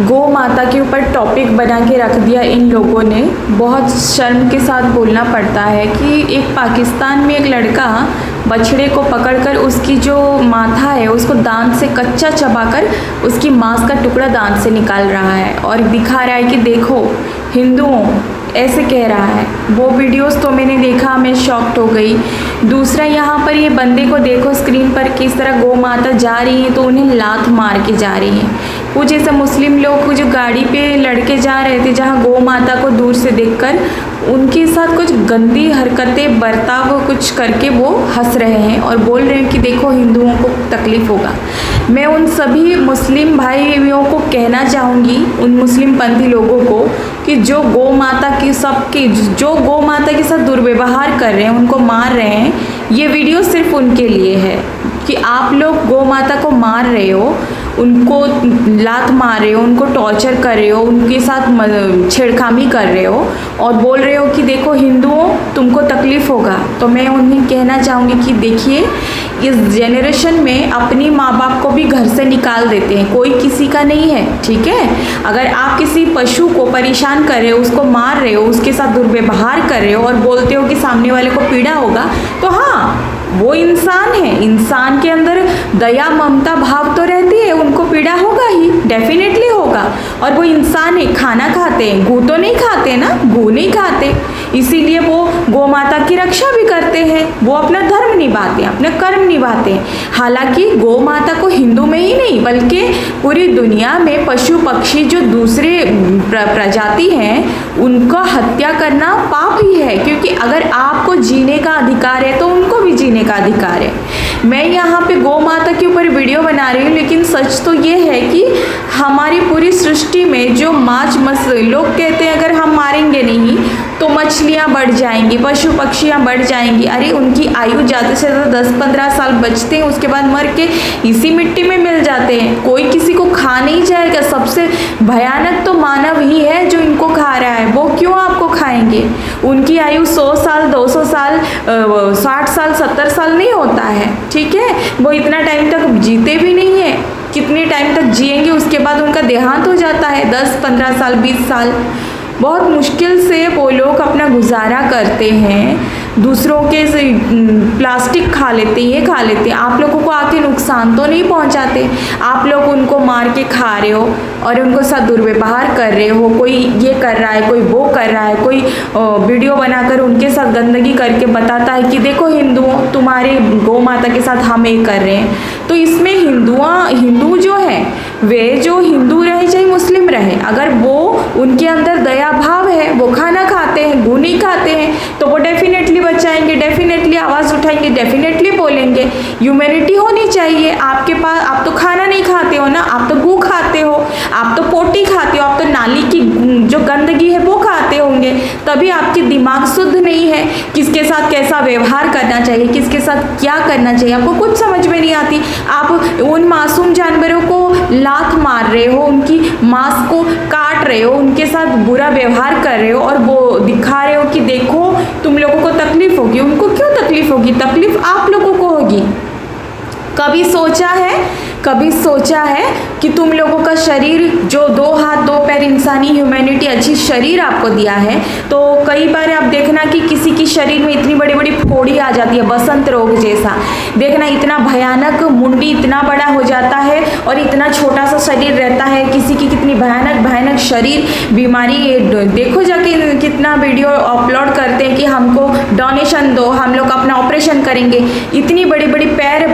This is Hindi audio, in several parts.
गौ माता के ऊपर टॉपिक बना के रख दिया इन लोगों ने। बहुत शर्म के साथ बोलना पड़ता है कि एक पाकिस्तान में एक लड़का बछड़े को पकड़कर उसकी जो माथा है उसको दांत से कच्चा चबाकर उसकी मांस का टुकड़ा दांत से निकाल रहा है और दिखा रहा है कि देखो हिंदुओं, ऐसे कह रहा है। वो वीडियोस तो मैंने देखा, मैं शॉक्ड हो गई। दूसरा, यहाँ पर ये बंदे को देखो स्क्रीन पर किस तरह गौ माता जा रही है तो उन्हें लात मार के जा रही हैं। कुछ ऐसे मुस्लिम लोग जो गाड़ी पे लड़के जा रहे थे जहाँ गौ माता को दूर से देखकर उनके साथ कुछ गंदी हरकतें बर्ताव कुछ करके वो हंस रहे हैं और बोल रहे हैं कि देखो हिंदुओं को तकलीफ़ होगा। मैं उन सभी मुस्लिम भाइयों को कहना चाहूँगी, उन मुस्लिम पंथी लोगों को, कि जो गौ माता की जो गौ माता के साथ दुर्व्यवहार कर रहे हैं, उनको मार रहे हैं, ये वीडियो सिर्फ उनके लिए है कि आप लोग गौ माता को मार रहे हो, उनको लात मार रहे हो, उनको टॉर्चर कर रहे हो, उनके साथ छेड़खानी कर रहे हो और बोल रहे हो कि देखो हिंदुओं तुमको तकलीफ़ होगा। तो मैं उन्हें कहना चाहूँगी कि देखिए, इस जनरेशन में अपनी माँ बाप को भी घर से निकाल देते हैं, कोई किसी का नहीं है, ठीक है। अगर आप किसी पशु को परेशान कर रहे हो, उसको मार रहे हो, उसके साथ दुर्व्यवहार कर रहे हो और बोलते हो कि सामने वाले को पीड़ा होगा, तो हाँ वो इंसान है, इंसान के अंदर दया ममता भाव तो रहती है, उनको पीड़ा होगा ही, डेफिनेटली होगा। और वो इंसान है, खाना खाते हैं, गू तो नहीं खाते ना, गू नहीं खाते, इसीलिए वो गौ माता की रक्षा भी करते हैं, वो अपना धर्म निभाते हैं, अपना कर्म निभाते हैं। हालांकि गौ माता को हिंदू में ही नहीं बल्कि पूरी दुनिया में पशु पक्षी जो दूसरे प्रजाति हैं उनका हत्या करना पाप ही है, क्योंकि अगर आपको जीने का अधिकार है तो उनको भी जीने का अधिकार है। मैं यहाँ पे गौ माता के ऊपर वीडियो बना रही हूँ, लेकिन सच तो ये है कि हमारी पूरी सृष्टि में जो लोग कहते हैं अगर हम मारेंगे नहीं तो मछलियाँ बढ़ जाएंगी, पशु पक्षियाँ बढ़ जाएंगी। अरे उनकी आयु ज़्यादा से ज़्यादा 10-15 साल बचते हैं, उसके बाद मर के इसी मिट्टी में मिल जाते हैं, कोई किसी को खा नहीं जाएगा। सबसे भयानक तो मानव ही है जो इनको खा रहा है, वो क्यों आपको खाएंगे। उनकी आयु 100 साल 200 साल 60 साल 70 साल नहीं होता है, ठीक है। वो इतना टाइम तक जीते भी नहीं है, कितने टाइम तक जिएंगे, उसके बाद उनका देहांत हो जाता है, 10-15 साल 20 साल। बहुत मुश्किल से वो लोग अपना गुजारा करते हैं, दूसरों के प्लास्टिक खा लेते हैं, ये खा लेते हैं, आप लोगों को आके नुकसान तो नहीं पहुंचाते। आप लोग उनको मार के खा रहे हो और उनको साथ दुर्व्यवहार कर रहे हो, कोई ये कर रहा है, कोई वो कर रहा है, कोई वीडियो बनाकर उनके साथ गंदगी करके बताता है कि देखो हिंदुओं तुम्हारे गौ माता के साथ हम ये कर रहे हैं। तो इसमें हिंदू जो है वे जो हिंदू रहे चाहे मुस्लिम रहे, अगर वो उनके अंदर दया भाव है, वो खाना खाते हैं, गू नहीं खाते हैं, तो वो डेफिनेटली बचाएंगे, डेफिनेटली आवाज़ उठाएंगे, डेफिनेटली बोलेंगे। ह्यूमैनिटी होनी चाहिए आपके पास। आप तो खाना नहीं खाते हो ना, आप तो गू खाते हो, आप तो पोटी खाते हो, आप तो नाली की जो गंदगी है वो खाते होंगे, तभी आपके दिमाग शुद्ध नहीं है। किसके साथ कैसा व्यवहार करना चाहिए, किसके साथ क्या करना चाहिए, आपको कुछ समझ में नहीं आती। आप उन मासूम जानवरों को लात मार रहे हो, उनकी मांस को काट रहे हो, उनके साथ बुरा व्यवहार कर रहे हो और वो दिखा रहे हो कि देखो तुम लोगों को तकलीफ होगी। उनको क्यों तकलीफ होगी? तकलीफ आप लोगों को होगी। कभी सोचा है कि तुम लोगों का शरीर जो 2 हाथ 2 पैर इंसानी ह्यूमैनिटी अच्छी शरीर आपको दिया है, तो कई बार आप देखना कि किसी की शरीर में इतनी बड़ी बड़ी फोड़ी आ जाती है, बसंत रोग जैसा, देखना इतना भयानक, मुंडी इतना बड़ा हो जाता है और इतना छोटा सा शरीर रहता है। किसी की कितनी भयानक शरीर बीमारी, देखो जाके कितना वीडियो अपलोड करते हैं कि हमको डोनेशन दो, हम लोग अपना ऑपरेशन करेंगे। इतनी बड़ी बड़ी पैर,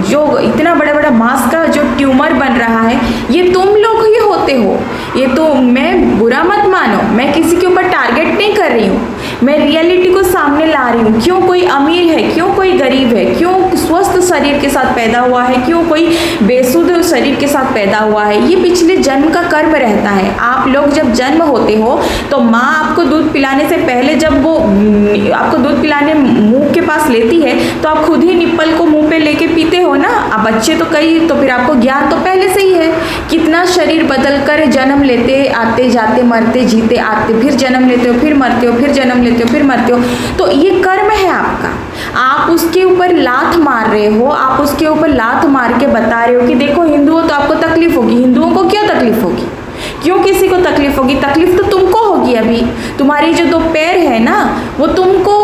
जो इतना बड़ा बड़ा मांस का जो ट्यूमर बन रहा है, ये तुम लोग ही होते हो। ये तो मैं बुरा मत मानो, मैं किसी के ऊपर टारगेट नहीं कर रही हूँ, मैं रियलिटी को सामने ला रही हूँ। क्यों कोई अमीर है, क्यों कोई गरीब है, क्यों स्वस्थ शरीर के साथ पैदा हुआ है, क्यों कोई बेसुध शरीर के साथ पैदा हुआ है, ये पिछले जन्म का कर्म रहता है। आप लोग जब जन्म होते हो तो माँ आपको दूध पिलाने से पहले, जब वो आपको दूध पिलाने मुंह के पास लेती है तो आप खुद ही निप्पल को मुंह पे लेके पीते हो ना। अब बच्चे तो कई, तो फिर आपको ज्ञान तो पहले से ही है। कितना शरीर बदल कर जन्म लेते, आते जाते, मरते जीते, आते, फिर जन्म लेते हो, फिर मरते हो, फिर जन्म लेते हो, फिर मरते हो। तो ये कर्म है आपका। आप उसके ऊपर लात मार रहे हो, आप उसके ऊपर लात मार के बता रहे हो कि देखो हिंदुओं तो आपको तकलीफ होगी। हिंदुओं को क्या तकलीफ होगी? क्यों किसी को तकलीफ होगी? तकलीफ तो तुमको होगी। अभी तुम्हारी जो 2 पैर है ना, वो तुमको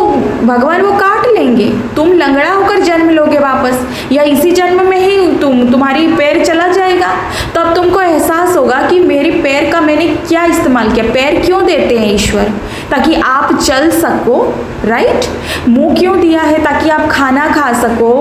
भगवान वो काट लेंगे, तुम लंगड़ा होकर जन्म लोगे वापस, या इसी जन्म में ही तुम्हारी पैर चला जाएगा। तब तुमको एहसास होगा कि मेरी पैर का मैंने क्या इस्तेमाल किया। पैर क्यों देते हैं ईश्वर? ताकि आप चल सको, राइट। मुंह क्यों दिया है? ताकि आप खाना खा सको,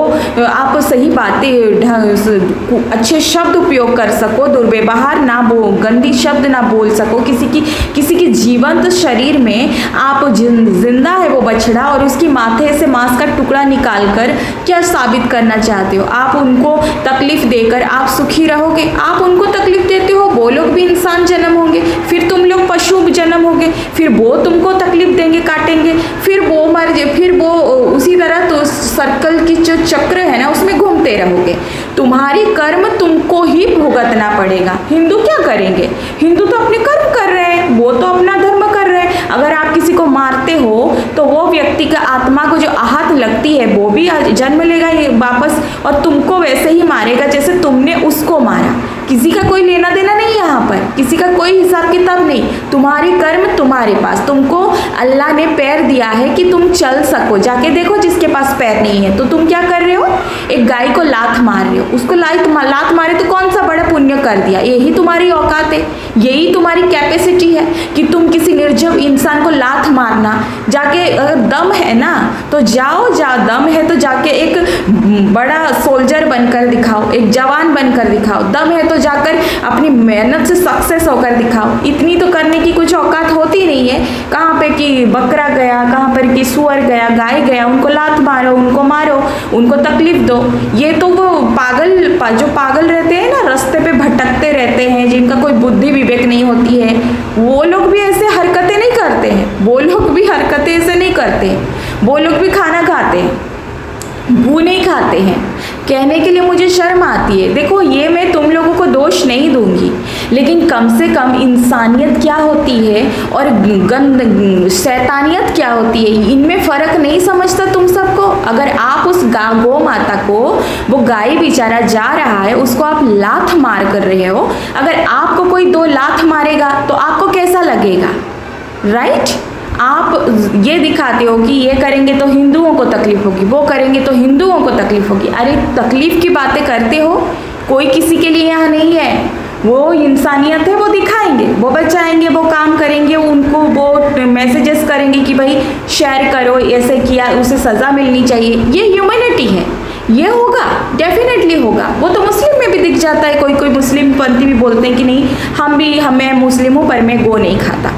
आप सही बातें, अच्छे शब्द उपयोग कर सको, दुर्व्यवहार ना गंदी शब्द ना बोल सको। किसी की जीवंत शरीर में आप जिंदा है वो बछड़ा, और उसकी माथे से मांस का टुकड़ा निकालकर क्या साबित करना चाहते हो? आप उनको तकलीफ देकर आप सुखी रहोगे? आप उनको तकलीफ देते हो, वो लोग भी इंसान जन्म होंगे, फिर तुम लोग पशु जन्म होगे, फिर वो तुमको तकलीफ देंगे, काटेंगे, फिर वो मर जाए, फिर वो उसी तरह तो सर्कल की जो चक्र है ना उसमें घूमते रहोगे। तुम्हारी कर्म तुमको ही भुगतना पड़ेगा। हिंदू क्या करेंगे? हिंदू तो अपने कर्म कर रहे हैं, वो तो अपना धर्म कर रहे हैं। अगर आप किसी को मारते हो तो वो व्यक्ति का आत्मा को जो आहत लगती है वो भी जन्म लेगा ये वापस, और तुमको वैसे ही मारेगा जैसे तुमने उसको मारा। किसी का कोई लेना देना नहीं है यहाँ पर, किसी का कोई हिसाब किताब नहीं। तुम्हारी कर्म तुम्हारे पास, तुमको अल्लाह ने पैर दिया है कि तुम चल सको। जाके देखो जिसके पास पैर नहीं है, तो तुम क्या कर रहे हो? एक गाय को लात मार रहे हो, उसको लात मारे तो कौन सा बड़ा पुण्य कर दिया? यही तुम्हारी औकात है, यही तुम्हारी कैपेसिटी है कि तुम किसी निर्जीव इंसान को लात मारना। जाके अगर दम है ना तो जाओ, दम है तो जाके एक बड़ा सोल्जर बनकर दिखाओ, एक जवान बनकर दिखाओ। दम है तो जाकर अपनी मेहनत से सक्सेस होकर दिखाओ। इतनी तो करने की कुछ औकात होती नहीं है। कहाँ पे कि बकरा गया, कहाँ पर कि सुअर गया, गाय गया, उनको लात मारो, उनको मारो, उनको तकलीफ दो। ये तो वो जो पागल रहते हैं ना, रास्ते पे भटकते रहते हैं, जिनका कोई बुद्धि विवेक नहीं होती है, वो लोग भी ऐसे हरकतें नहीं करते हैं। वो लोग भी हरकतें ऐसे नहीं करते हैं। वो लोग भी खाना खाते हैं, भू नहीं खाते हैं। कहने के लिए मुझे शर्म आती है। देखो, ये मैं तुम लोगों को दोष नहीं दूंगी, लेकिन कम से कम इंसानियत क्या होती है और शैतानियत क्या होती है, इनमें फ़र्क नहीं समझता तुम सबको। अगर आप उस गौ माता को, वो गाय बेचारा जा रहा है, उसको आप लात मार कर रहे हो, अगर आपको कोई 2 लात मारेगा तो आपको कैसा लगेगा? राइट? आप ये दिखाते हो कि ये करेंगे तो हिंदुओं को तकलीफ होगी, वो करेंगे तो हिंदुओं को तकलीफ होगी। अरे तकलीफ की बातें करते हो, कोई किसी के लिए यहाँ नहीं है। वो इंसानियत है, वो दिखाएंगे, वो बचाएंगे, वो काम करेंगे, उनको वो मैसेजेस करेंगे कि भाई शेयर करो, ऐसे किया उसे सज़ा मिलनी चाहिए। ये ह्यूमैनिटी है, ये होगा, डेफिनेटली होगा। वो तो मुस्लिम में भी दिख जाता है। कोई मुस्लिम पंथी भी बोलते हैं कि नहीं, मैं मुस्लिम हूँ पर मैं गो नहीं खाता।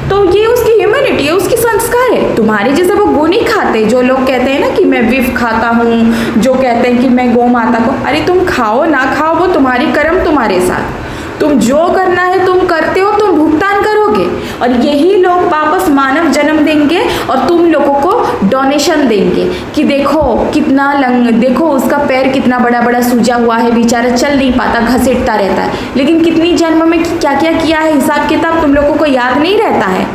तो ये उसकी ह्यूमैनिटी है, उसकी संस्कार है। तुम्हारे जैसे वो गो नहीं खाते। जो लोग कहते हैं ना कि मैं विफ खाता हूँ, जो कहते हैं कि मैं गौ माता को, अरे तुम खाओ ना खाओ, वो तुम्हारी कर्म तुम्हारे साथ। तुम जो करना है तुम करते हो, तुम भुगतान करोगे, और यही लोग वापस मानव जन्म देंगे और तुम लोगों को डोनेशन देंगे कि देखो कितना देखो उसका पैर कितना बड़ा बड़ा सूजा हुआ है, बेचारा चल नहीं पाता, घसीटता रहता है। लेकिन कितनी जन्म में क्या क्या किया है, हिसाब किताब तुम लोगों को याद नहीं रहता है।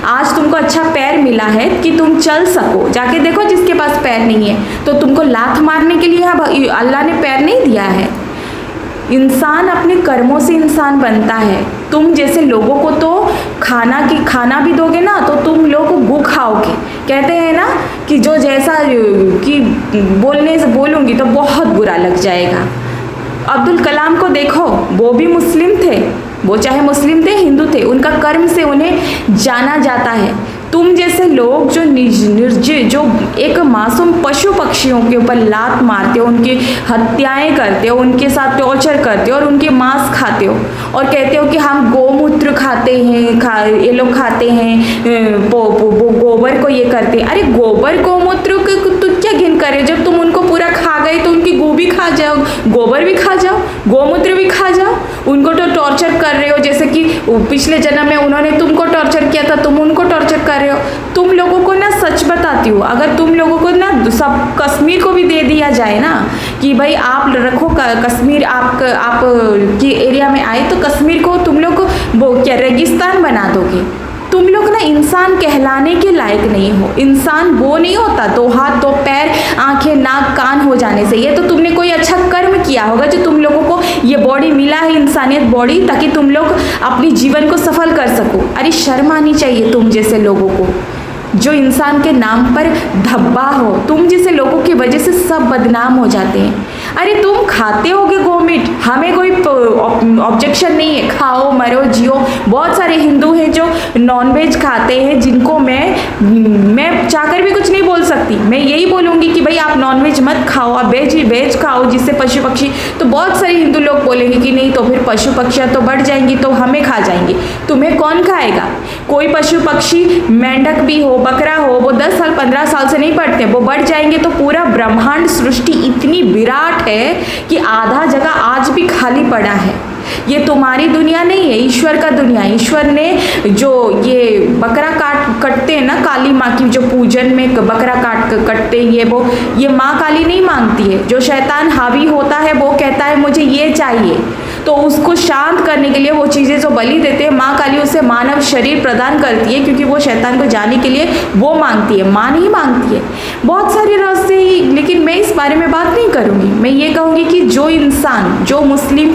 आज तुमको अच्छा पैर मिला है कि तुम चल सको। जाके देखो जिसके पास पैर नहीं है, तो तुमको लात मारने के लिए अल्लाह ने पैर नहीं दिया है। इंसान अपने कर्मों से इंसान बनता है। तुम जैसे लोगों को तो खाना भी दोगे ना तो तुम लोग गु खाओगे। कहते हैं ना कि जो जैसा कि बोलने से बोलूँगी तो बहुत बुरा लग जाएगा। अब्दुल कलाम को देखो, वो भी मुस्लिम थे, वो चाहे मुस्लिम थे हिंदू थे, उनका कर्म से उन्हें जाना जाता है। तुम जैसे लोग जो निर्जीव, जो एक मासूम पशु पक्षियों के ऊपर लात मारते हो, उनकी हत्याएं करते हो, उनके साथ टॉर्चर करते हो और उनके मांस खाते हो और कहते हो कि हम गोमूत्र खाते हैं, ये लोग खाते हैं, गोबर को ये करते हैं। अरे गोबर गोमूत्र तो क्या घिन करे? जब तुम उनको पूरा खा गए तो उनकी गो भी खा जाओ, गोबर भी खा जाओ, गोमूत्र भी खा जाओ। उनको तो टॉर्चर कर रहे हो, जैसे कि पिछले जन्म में उन्होंने तुमको टॉर्चर किया था, तुम उनको टॉर्चर कर रहे हो। तुम लोगों को ना सच बताती हूँ, अगर तुम लोगों को ना सब कश्मीर को भी दे दिया जाए ना कि भाई आप रखो कश्मीर, आप के एरिया में आए, तो कश्मीर को तुम लोग वो क्या रेगिस्तान बना दोगे? तुम लोग ना इंसान कहलाने के लायक नहीं हो। इंसान वो नहीं होता 2 हाथ 2 पैर आंखें नाक कान हो जाने से। ये तो तुमने कोई अच्छा कर्म किया होगा जो तुम लोगों को ये बॉडी मिला है, इंसानियत बॉडी, ताकि तुम लोग अपनी जीवन को सफल कर सको। अरे शर्म आनी चाहिए तुम जैसे लोगों को जो इंसान के नाम पर धब्बा हो। तुम जैसे लोगों की वजह से सब बदनाम हो जाते हैं। अरे तुम खाते होगे गोमीट, हमें कोई ऑब्जेक्शन नहीं है, खाओ मरो जियो। बहुत सारे हिंदू हैं जो नॉनवेज खाते हैं, जिनको मैं चाहकर भी कुछ नहीं बोल सकती। मैं यही बोलूँगी कि भाई आप नॉनवेज मत खाओ, आप वेज खाओ, जिससे पशु पक्षी। तो बहुत सारे हिंदू लोग बोलेंगे कि नहीं तो फिर पशु पक्षियाँ तो बढ़ जाएंगी तो हमें खा जाएंगे। तुम्हें कौन खाएगा? कोई पशु पक्षी मेंढक भी हो, बकरा हो, वो 10 साल 15 साल से नहीं बढ़ते, वो बढ़ जाएंगे तो पूरा ब्रह्मांड सृष्टि इतनी विराट है कि आधा जगह आज भी खाली पड़ा है। ये तुम्हारी दुनिया नहीं है, ईश्वर का दुनिया। ईश्वर ने जो ये बकरा कटते हैं ना, काली माँ की जो पूजन में बकरा कटते हैं, ये माँ काली नहीं मांगती है। जो शैतान हावी होता है वो कहता है मुझे ये चाहिए, तो उसको शांत करने के लिए वो चीज़ें जो बलि देते हैं, माँ काली उसे मानव शरीर प्रदान करती है, क्योंकि वो शैतान को जाने के लिए वो मांगती है, माँ नहीं मांगती है। बहुत सारे रास्ते ही, लेकिन मैं इस बारे में बात नहीं करूँगी। मैं ये कहूँगी कि जो इंसान, जो मुस्लिम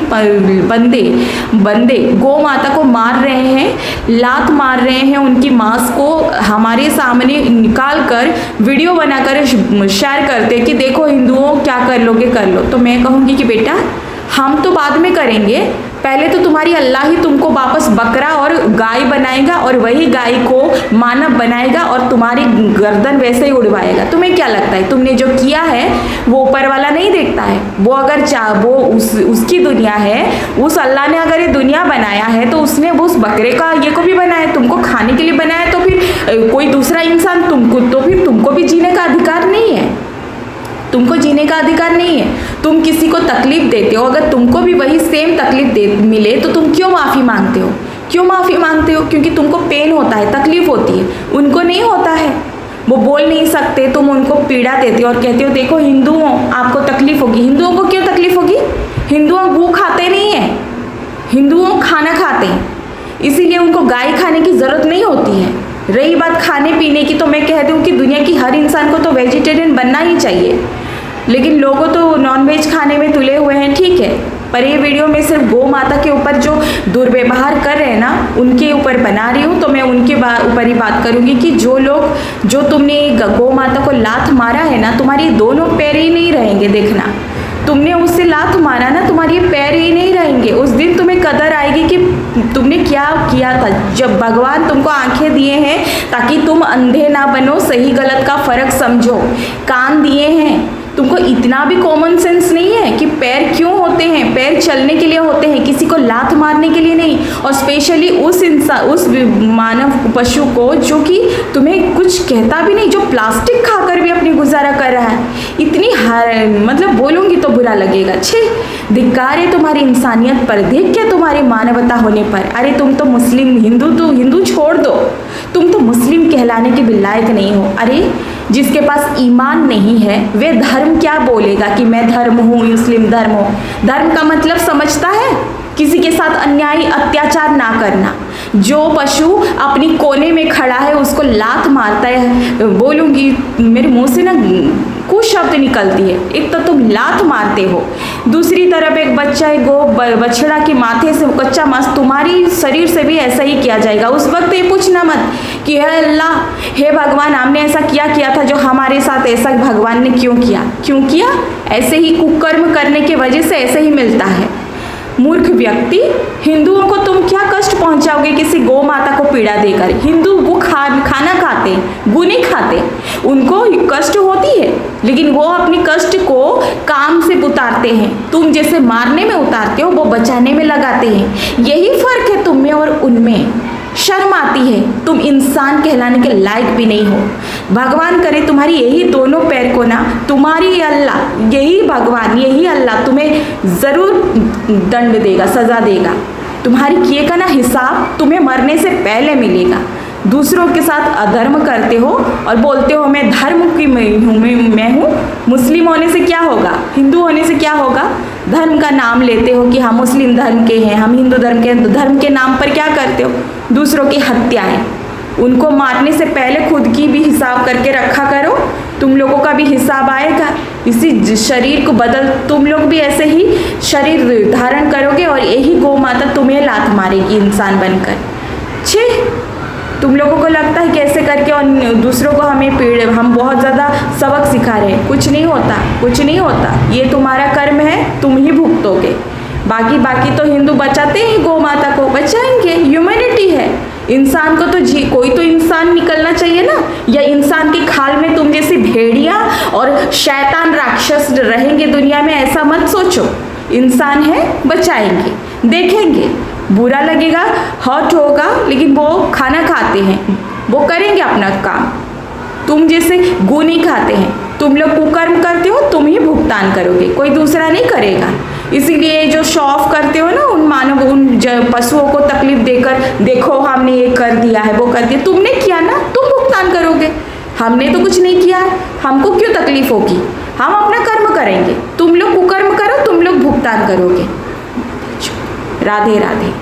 बंदे गौ माता को मार रहे हैं, लात मार रहे हैं, उनकी मांस को हमारे सामने निकाल कर वीडियो बनाकर शेयर करते कि देखो हिंदुओं क्या कर लोगे कर लो, तो मैं कहूँगी कि बेटा हम तो बाद में करेंगे, पहले तो तुम्हारी अल्लाह ही तुमको वापस बकरा और गाय बनाएगा और वही गाय को मानव बनाएगा और तुम्हारी गर्दन वैसे ही उड़वाएगा। तुम्हें क्या लगता है तुमने जो किया है वो ऊपर वाला नहीं देखता है? वो अगर वो उसकी दुनिया है, उस अल्लाह ने अगर ये दुनिया बनाया है तो उसने उस बकरे का ये को भी बनाया, तुमको खाने के लिए बनाया, तो फिर कोई दूसरा इंसान तुमको भी जीने का अधिकार नहीं है। तुमको जीने का अधिकार नहीं है। तुम किसी को तकलीफ देते हो, अगर तुमको भी वही सेम तकलीफ मिले तो तुम क्यों माफ़ी मांगते हो? क्यों माफ़ी मांगते हो? क्योंकि तुमको पेन होता है, तकलीफ होती है, उनको नहीं होता है। वो बोल नहीं सकते, तुम उनको पीड़ा देते हो और कहते हो देखो हिंदुओं आपको तकलीफ होगी। हिंदुओं को क्यों तकलीफ होगी? हिंदुओं गू खाते नहीं है, हिंदुओं खाना खाते हैं, इसीलिए उनको गाय खाने की ज़रूरत नहीं होती है। रही बात खाने पीने की, तो मैं कह दूँ कि दुनिया की हर इंसान को तो वेजिटेरियन बनना ही चाहिए, लेकिन लोगों तो नॉनवेज खाने में तुले हुए हैं, ठीक है। पर ये वीडियो में सिर्फ गौ माता के ऊपर जो दुर्व्यवहार कर रहे हैं ना, उनके ऊपर बना रही हूँ। तो मैं उनके ऊपर ही बात करूँगी कि जो तुमने गौ माता को लात मारा है ना, तुम्हारी दोनों पैर ही नहीं रहेंगे। देखना, तुमने उससे लात मारा ना, तुम्हारे पैर ही नहीं रहेंगे। उस दिन तुम्हें कदर आएगी कि तुमने क्या किया था। जब भगवान तुमको आंखें दिए हैं ताकि तुम अंधे ना बनो, सही गलत का फर्क समझो, कान दिए हैं, तुमको इतना भी कॉमन सेंस नहीं है कि पैर क्यों होते हैं? पैर चलने के लिए होते हैं, किसी को लात मारने के लिए नहीं। और स्पेशली उस मानव पशु को जो कि तुम्हें कुछ कहता भी नहीं, जो प्लास्टिक खाकर भी अपनी गुजारा कर रहा है। इतनी मतलब बोलूँगी तो बुरा लगेगा। छे, धिक्कार है तुम्हारी इंसानियत पर, देख क्या तुम्हारी मानवता होने पर। अरे तुम तो मुस्लिम, हिंदू छोड़ दो, तुम तो मुस्लिम कहलाने के भी लायक नहीं हो। अरे जिसके पास ईमान नहीं है वे धर्म क्या बोलेगा कि मैं धर्म हूँ, मुस्लिम धर्म हूँ। धर्म का मतलब समझता है? किसी के साथ अन्याय अत्याचार ना करना। जो पशु अपनी कोने में खड़ा है उसको लात मारता है, बोलूँगी मेरे मुंह से ना कुछ शब्द निकलती है। एक तो तुम लात मारते हो, दूसरी तरफ एक बच्चा है बछड़ा के माथे से कच्चा मांस, तुम्हारी शरीर से भी ऐसा ही किया जाएगा। उस वक्त ये पूछना मत कि हे अल्लाह, हे भगवान, हमने ऐसा किया था जो हमारे साथ ऐसा भगवान ने क्यों किया? ऐसे ही कुकर्म करने की वजह से ऐसे ही मिलता है। मूर्ख व्यक्ति, हिंदुओं को तुम क्या कष्ट पहुंचाओगे किसी गौ माता को पीड़ा देकर? हिंदू वो खाना खाते, गू नहीं खाते, उनको कष्ट होती है, लेकिन वो अपनी कष्ट को काम से उतारते हैं। तुम जैसे मारने में उतारते हो, वो बचाने में लगाते हैं। यही फर्क है तुम में और उनमें। शर्म आती है, तुम इंसान कहलाने के लायक भी नहीं हो। भगवान करे तुम्हारी यही दोनों पैर को ना, तुम्हारी अल्लाह, यही भगवान, यही अल्लाह तुम्हें ज़रूर दंड देगा, सज़ा देगा। तुम्हारी किए का ना हिसाब तुम्हें मरने से पहले मिलेगा। दूसरों के साथ अधर्म करते हो और बोलते हो मैं धर्म की मैं हूँ। मुस्लिम होने से क्या होगा? हिंदू होने से क्या होगा? धर्म का नाम लेते हो कि हम मुस्लिम धर्म के हैं, हम हिंदू धर्म के हैं, तो धर्म के नाम पर क्या करते हो? दूसरों की हत्याएं। उनको मारने से पहले खुद की भी हिसाब करके रखा करो, तुम लोगों का भी हिसाब आएगा। इसी शरीर को बदल, तुम लोग भी ऐसे ही शरीर धारण करोगे और यही गौ माता तुम्हें लात मारेगी इंसान बनकर। छी, तुम लोगों को लगता है कैसे करके और दूसरों को हम बहुत ज़्यादा सबक सिखा रहे हैं। कुछ नहीं होता, कुछ नहीं होता, ये तुम्हारा कर्म है, तुम ही भुगतोगे। बाकी तो हिंदू बचाते ही गौ माता को, बचाएंगे, ह्यूमैनिटी है। इंसान को तो कोई तो इंसान निकलना चाहिए ना, या इंसान के खाल में तुम जैसी भेड़िया और शैतान राक्षस रहेंगे दुनिया में, ऐसा मत सोचो। इंसान है, बचाएंगे, देखेंगे, बुरा लगेगा, हर्ट होगा, लेकिन वो खाना खाते हैं, वो करेंगे अपना काम। तुम जैसे गू नहीं खाते हैं, तुम लोग कुकर्म करते हो, तुम ही भुगतान करोगे, कोई दूसरा नहीं करेगा। इसीलिए जो शो ऑफ करते हो ना, उन पशुओं को तकलीफ देकर, देखो हमने ये कर दिया है, वो कर दिया, तुमने किया ना, तुम भुगतान करोगे। हमने तो कुछ नहीं किया, हमको क्यों तकलीफ होगी? हम अपना कर्म करेंगे, तुम लोग कुकर्म करो, तुम लोग भुगतान करोगे। राधे राधे।